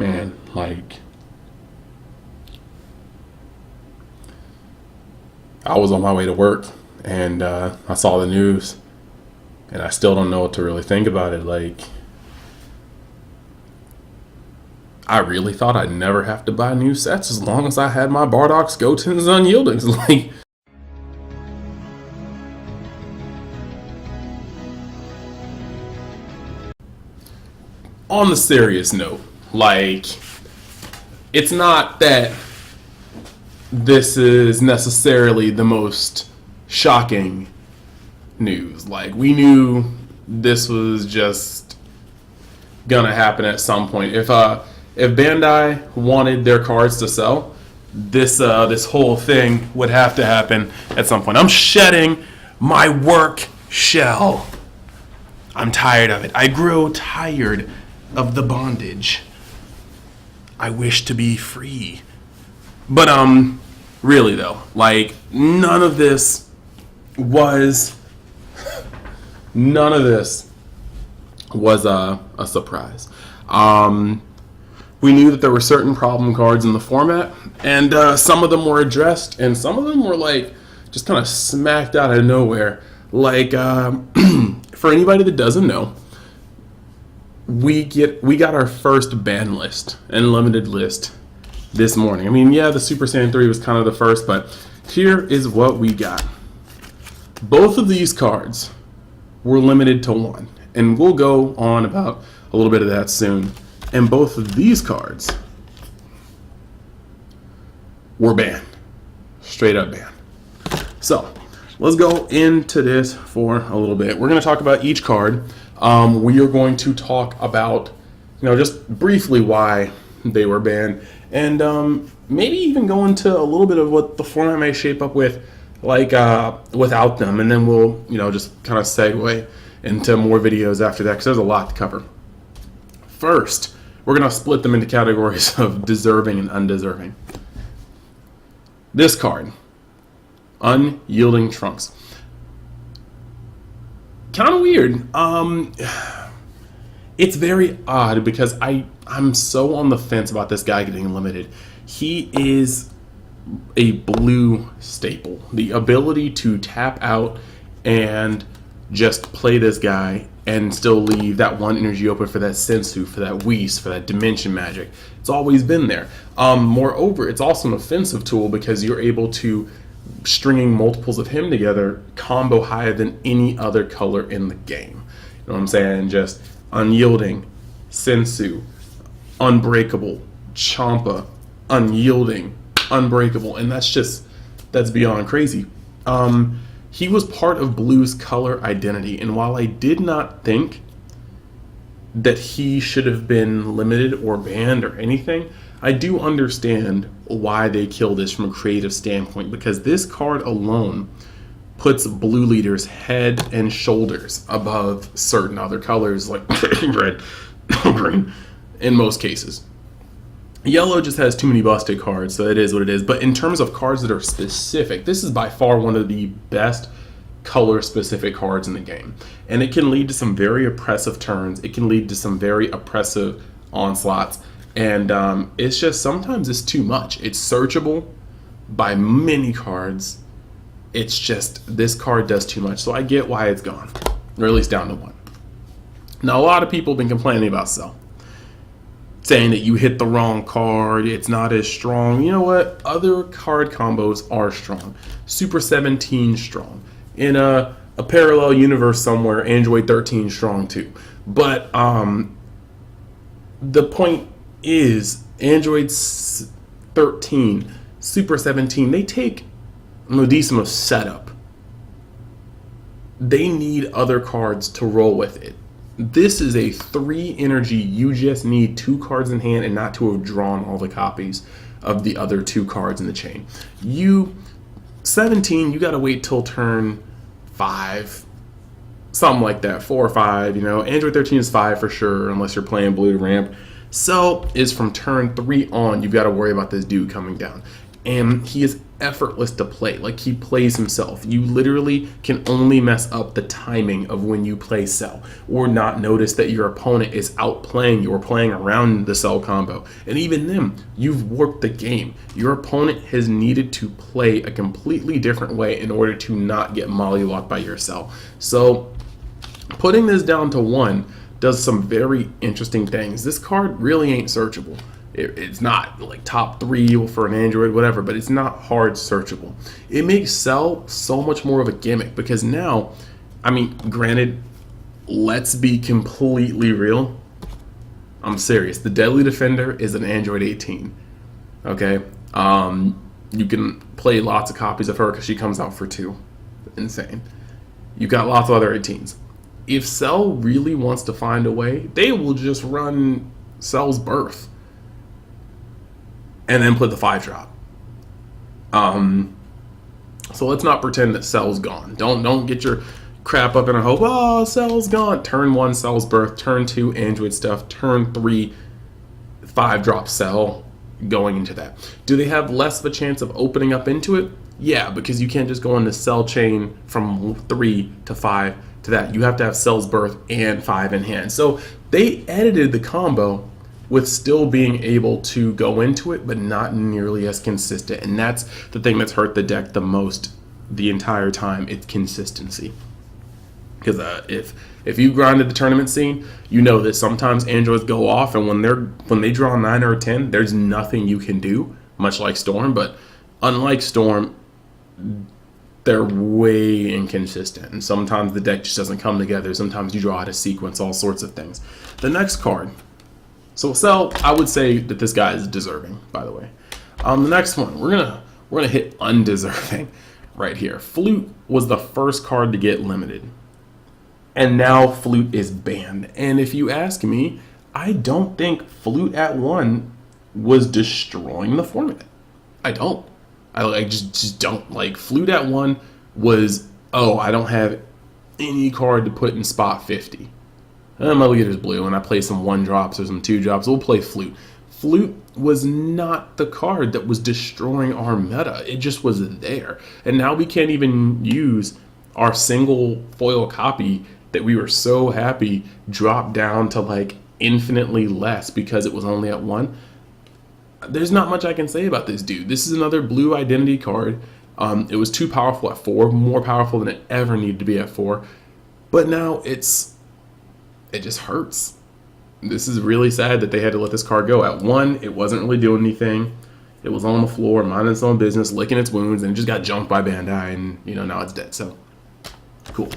Man, like, I was on my way to work and I saw the news and I still don't know what to really think about it. Like, I really thought I'd never have to buy new sets as long as I had my Bardock's Goten's Unyieldings. Like, on the serious note, like, it's not that this is necessarily the most shocking news. Like, we knew this was just gonna happen at some point. If Bandai wanted their cards to sell, this whole thing would have to happen at some point. I'm shedding my work shell. I'm tired of it. I grow tired of the bondage. I wish to be free. But really though, like, none of this was a surprise. We knew that there were certain problem cards in the format, and some of them were addressed, and some of them were like just kind of smacked out of nowhere. Like, for anybody that doesn't know, we got our first ban list and limited list this morning. I mean, yeah, the Super Saiyan 3 was kind of the first, but here is what we got. Both of these cards were limited to one, and we'll go on about a little bit of that soon. And both of these cards were banned. Straight up banned. So, let's go into this for a little bit. We're going to talk about each card. We are going to talk about, just briefly why they were banned. And maybe even go into a little bit of what the format may shape up with, like, without them. And then we'll, just kind of segue into more videos after that, because there's a lot to cover. First, we're going to split them into categories of deserving and undeserving. This card, Unyielding Trunks. Kind of weird. It's very odd because I'm so on the fence about this guy getting limited. He is a blue staple. The ability to tap out and just play this guy and still leave that one energy open for that Sensu, for that Whis, for that Dimension Magic. It's always been there. Moreover, it's also an offensive tool because you're able to, stringing multiples of him together, combo higher than any other color in the game. You know what I'm saying? Just Unyielding, Sensu, Unbreakable, Champa, Unyielding, Unbreakable, and that's beyond crazy. He was part of Blue's color identity, and while I did not think that he should have been limited or banned or anything, I do understand why they killed this from a creative standpoint, because this card alone puts blue leaders head and shoulders above certain other colors like red, green, in most cases. Yellow just has too many busted cards, so it is what it is. But in terms of cards that are specific, this is by far one of the best color-specific cards in the game. And it can lead to some very oppressive turns. It can lead to some very oppressive onslaughts. And it's just, sometimes it's too much. It's searchable by many cards. It's just, this card does too much. So I get why it's gone, or at least down to one. Now, a lot of people have been complaining about Cell, saying that you hit the wrong card, it's not as strong. You know what? Other card combos are strong. Super 17 strong. In a parallel universe somewhere, Android 13 strong too. But the point is, Android 13, Super 17, they take a decent amount of setup. They need other cards to roll with it. This is a 3 energy. You just need 2 cards in hand and not to have drawn all the copies of the other 2 cards in the chain. 17, you gotta wait till turn 5, something like that, 4 or 5. Android 13 is 5 for sure, unless you're playing blue ramp. Cell is from turn 3 on. You've got to worry about this dude coming down, and he is effortless to play. Like, he plays himself. You literally can only mess up the timing of when you play Cell, or not notice that your opponent is outplaying you or playing around the Cell combo. And even then, you've warped the game. Your opponent has needed to play a completely different way in order to not get mollylocked by your Cell. So putting this down to 1 does some very interesting things. This card really ain't searchable. It's not like top 3 for an Android, whatever, but it's not hard searchable. It makes Cell so much more of a gimmick because now, I mean, granted, let's be completely real. I'm serious. The Deadly Defender is an Android 18. Okay? You can play lots of copies of her because she comes out for 2. Insane. You got lots of other 18s. If Cell really wants to find a way, they will just run Cell's Birth and then put the 5-drop. So let's not pretend that Cell's gone. Don't get your crap up in a hope. Oh, Cell's gone. Turn 1, Cell's Birth. Turn 2, Android stuff. Turn 3, 5-drop Cell. Going into that, do they have less of a chance of opening up into it? Yeah, because you can't just go on the Cell chain from 3 to 5 to that. You have to have Cell's Birth and 5 in hand. So they edited the combo with still being able to go into it, but not nearly as consistent. And that's the thing that's hurt the deck the most the entire time. It's consistency. Because if you grinded the tournament scene, you know that sometimes androids go off, and when they draw 9 or 10, there's nothing you can do. Much like Storm, but unlike Storm, they're way inconsistent, and sometimes the deck just doesn't come together. Sometimes you draw out of sequence, all sorts of things. The next card. So Cell, I would say that this guy is deserving. By the way, the next one we're gonna hit undeserving right here. Flute was the first card to get limited. And now Flute is banned. And if you ask me, I don't think Flute at 1 was destroying the format. I don't. I just don't. Like, Flute at 1 was, oh, I don't have any card to put in spot 50. My leader's blue, and I play some 1-drops or some 2-drops. We'll play Flute. Flute was not the card that was destroying our meta. It just was there. And now we can't even use our single foil copy that we were so happy dropped down to like infinitely less because it was only at 1. There's not much I can say about this dude. This is another blue identity card. It was too powerful at 4, more powerful than it ever needed to be at 4. But now it just hurts. This is really sad that they had to let this card go. At 1, it wasn't really doing anything. It was on the floor, minding its own business, licking its wounds, and it just got jumped by Bandai, and now it's dead. So cool.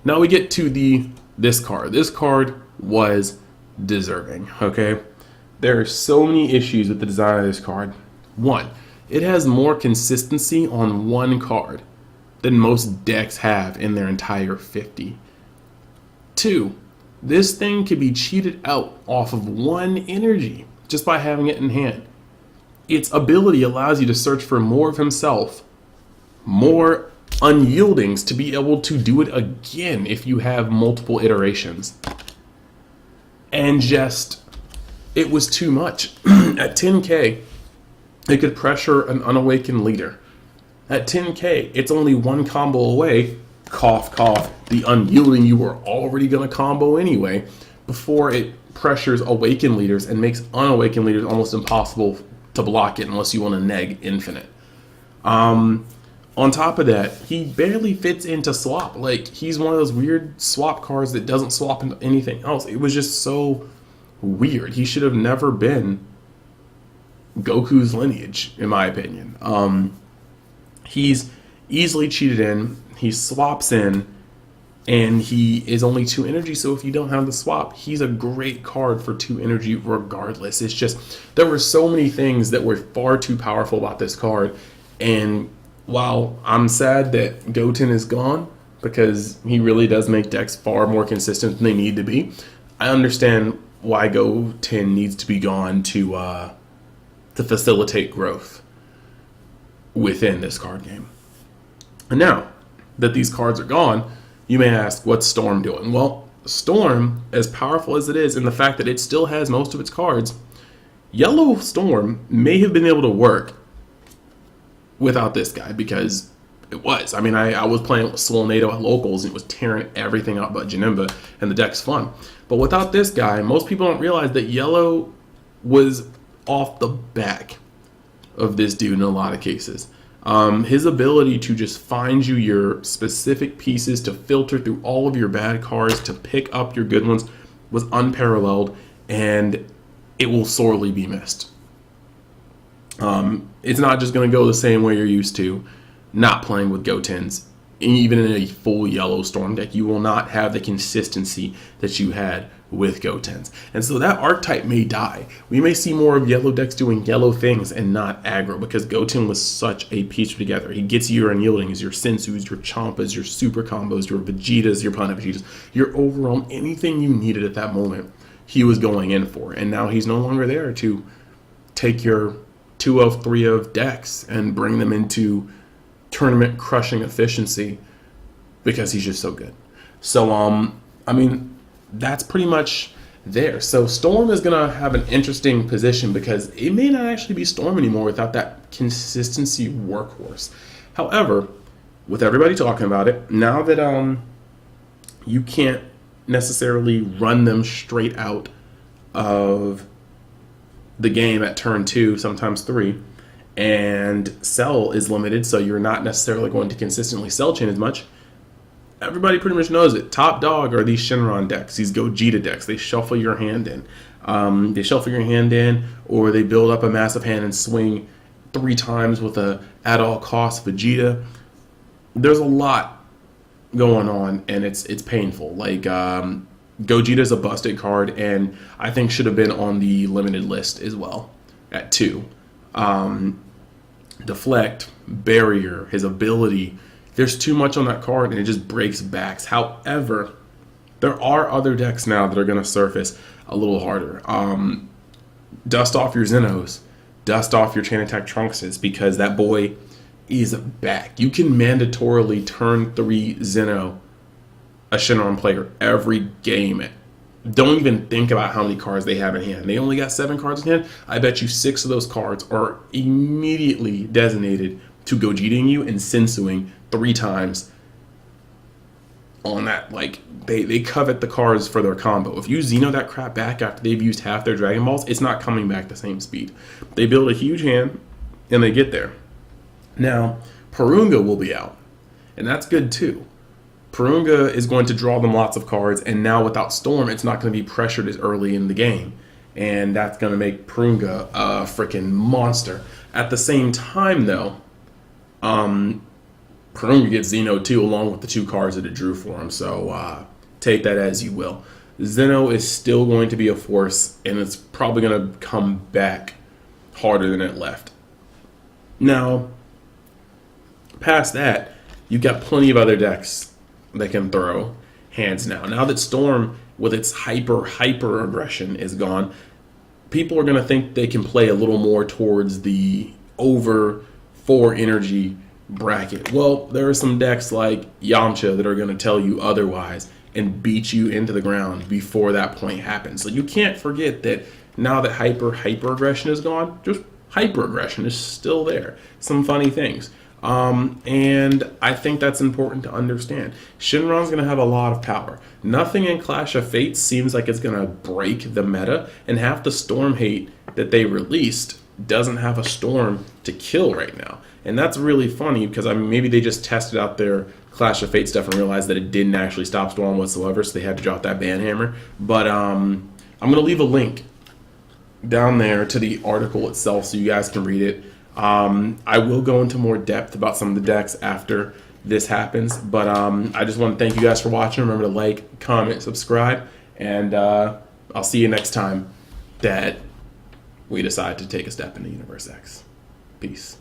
Now we get to this card. This card was deserving, okay? There are so many issues with the design of this card. 1, it has more consistency on 1 card than most decks have in their entire 50. 2, this thing could be cheated out off of 1 energy just by having it in hand. Its ability allows you to search for more of himself, more unyieldings to be able to do it again if you have multiple iterations. And just, it was too much. At 10k, it could pressure an unawakened leader. At 10k, it's only 1 combo away, cough, cough, the unyielding you were already going to combo anyway, before it pressures awakened leaders and makes unawakened leaders almost impossible to block it unless you want to neg infinite. On top of that, he barely fits into swap. Like, he's one of those weird swap cards that doesn't swap into anything else. It was just so weird. He should have never been Goku's lineage, in my opinion. He's easily cheated in. He swaps in, and he is only 2 energy. So if you don't have the swap, he's a great card for 2 energy regardless. It's just, there were so many things that were far too powerful about this card. And while I'm sad that Goten is gone, because he really does make decks far more consistent than they need to be, I understand why Goten needs to be gone to facilitate growth within this card game. And now that these cards are gone, you may ask, what's Storm doing? Well, Storm, as powerful as it is, and the fact that it still has most of its cards, Yellow Storm may have been able to work without this guy, because it was. I mean, I was playing with Solnado at locals and it was tearing everything up but Janemba, and the deck's fun. But without this guy, most people don't realize that yellow was off the back of this dude in a lot of cases. His ability to just find you your specific pieces, to filter through all of your bad cards, to pick up your good ones was unparalleled, and it will sorely be missed. It's not just going to go the same way you're used to, not playing with Gotenks. Even in a full yellow Storm deck, you will not have the consistency that you had with Gotenks. And so that archetype may die. We may see more of yellow decks doing yellow things and not aggro, because Goten was such a piece together. He gets you your unyieldings, your Sensus, your Champas, your super combos, your Vegetas, your Planet Vegetas, your overall anything you needed at that moment, he was going in for. And now he's no longer there to take your 2 of 3 of decks and bring them into tournament crushing efficiency, because he's just so good. So I mean, that's pretty much there. So Storm is gonna have an interesting position, because it may not actually be Storm anymore without that consistency workhorse. However, with everybody talking about it, now that you can't necessarily run them straight out of the game at turn 2, sometimes 3, and sell is limited, so you're not necessarily going to consistently sell chain as much. Everybody pretty much knows it. Top dog are these Shenron decks, these Gogeta decks. They shuffle your hand in. Or they build up a massive hand and swing 3 times with a at all cost Vegeta. There's a lot going on, and it's painful. Like Gogeta's a busted card, and I think should have been on the limited list as well at 2. Deflect, barrier, his ability. There's too much on that card, and it just breaks backs. However, there are other decks now that are going to surface a little harder. Dust off your Zenos. Dust off your Chain Attack Trunkses, because that boy is back. You can mandatorily turn 3 Zeno a Shenron player every game. Don't even think about how many cards they have in hand. They only got 7 cards in hand. I bet you 6 of those cards are immediately designated to Gogeting you and Sensuing 3 times on that. Like, they covet the cards for their combo. If you Xeno that crap back after they've used half their Dragon Balls, it's not coming back the same speed. They build a huge hand, and they get there. Now, Purunga will be out, and that's good too. Purunga is going to draw them lots of cards, and now without Storm, it's not going to be pressured as early in the game. And that's going to make Purunga a freaking monster. At the same time, though, Purunga gets Xeno too, along with the 2 cards that it drew for him. So take that as you will. Xeno is still going to be a force, and it's probably going to come back harder than it left. Now, past that, you've got plenty of other decks that can throw hands now. Now that Storm, with its hyper aggression, is gone, people are going to think they can play a little more towards the over 4 energy bracket. Well, there are some decks like Yamcha that are going to tell you otherwise and beat you into the ground before that point happens. So you can't forget that now that hyper aggression is gone, just hyper aggression is still there. Some funny things. And I think that's important to understand. Shenron's going to have a lot of power. Nothing in Clash of Fates seems like it's going to break the meta, and half the Storm hate that they released doesn't have a Storm to kill right now. And that's really funny, because I mean, maybe they just tested out their Clash of Fate stuff and realized that it didn't actually stop Storm whatsoever, so they had to drop that ban hammer. But I'm going to leave a link down there to the article itself so you guys can read it. I will go into more depth about some of the decks after this happens, but I just want to thank you guys for watching. Remember to like, comment, subscribe, and I'll see you next time that we decide to take a step into Universe X. Peace.